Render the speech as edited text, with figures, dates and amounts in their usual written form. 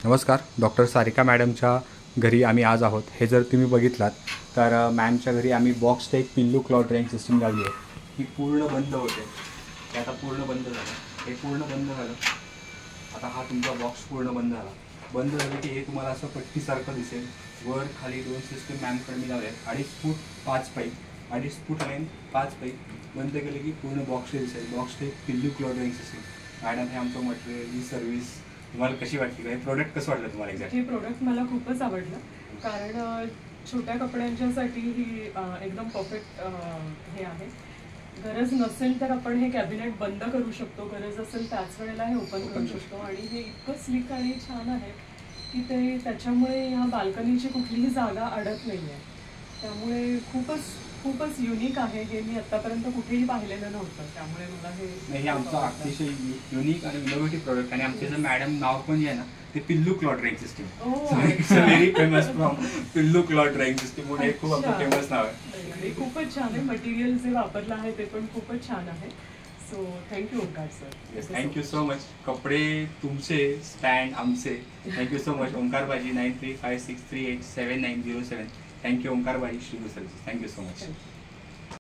नमस्कार. डॉक्टर सारिका मॅडमच्या घरी आम्ही आज आहोत. हे जर तुम्ही बघितलात तर मॅमच्या घरी आम्ही बॉक्स टेक पिल्लू क्लॉथ ड्रायिंग सिस्टीम लावली आहे. ही पूर्ण बंद होते. ते आता पूर्ण बंद झालं. हे पूर्ण बंद झालं. आता हा तुमचा बॉक्स पूर्ण बंद झाला. बंद झालं की हे तुम्हाला असं पट्टीसारखं दिसेल. वर खाली 2 सिस्टीम मॅमकडे मी लावले आहेत. 2.5 फूट 5 पाईप, 2.5 फूट लेंथ 5 पाईप बंद केले की पूर्ण बॉक्स दिसेल. बॉक्स टेक पिल्लू क्लॉथ ड्रायिंग सिस्टीम. मॅडम हे आमचं मटेरियल, ही सर्व्हिस तुम्हाला कशी वाटली? हे प्रोडक्ट कसं वाटलं तुम्हाला? एक्झॅक्ट हे प्रोडक्ट मला खूपच आवडलं, कारण छोट्या कपड्यांच्यासाठी ही एकदम परफेक्ट हे आहे. गरज नसेल तर आपण हे कॅबिनेट बंद करू शकतो, गरज असेल त्याच वेळेला हे ओपन करू शकतो. आणि हे इतकं स्लिक आणि छान आहे की ते त्याच्यामुळे ह्या बाल्कनीची कुठलीही जागा अडत नाही आहे. त्यामुळे खूपच युनिक आहे. हे मी आत्तापर्यंत कुठेही पाहिलेलं नव्हतं. त्यामुळे मला हे नाही, आमचं अतिशय युनिक आणि इनोव्हेटिव्ह प्रोडक्ट. आणि आमचे जर मॅडम नाव पण जे आहे ना ते पिल्लू cloth drying system. It's a very famous from पिल्लू क्लॉथ ड्रायिंग सिस्टीम म्हणून हे खूप आपलं फेमस नाव आहे. आणि खूपच छान आहे. मटेरियल जे वापरलं आहे ते पण खूपच छान आहे. So thank you Omkar sir. Thank you so much. कपडे तुमचे, स्टँड आमचे. Thank you so much. Omkar Baji 9356387907. Thank you Omkar Baji Shri service. Thank you so much.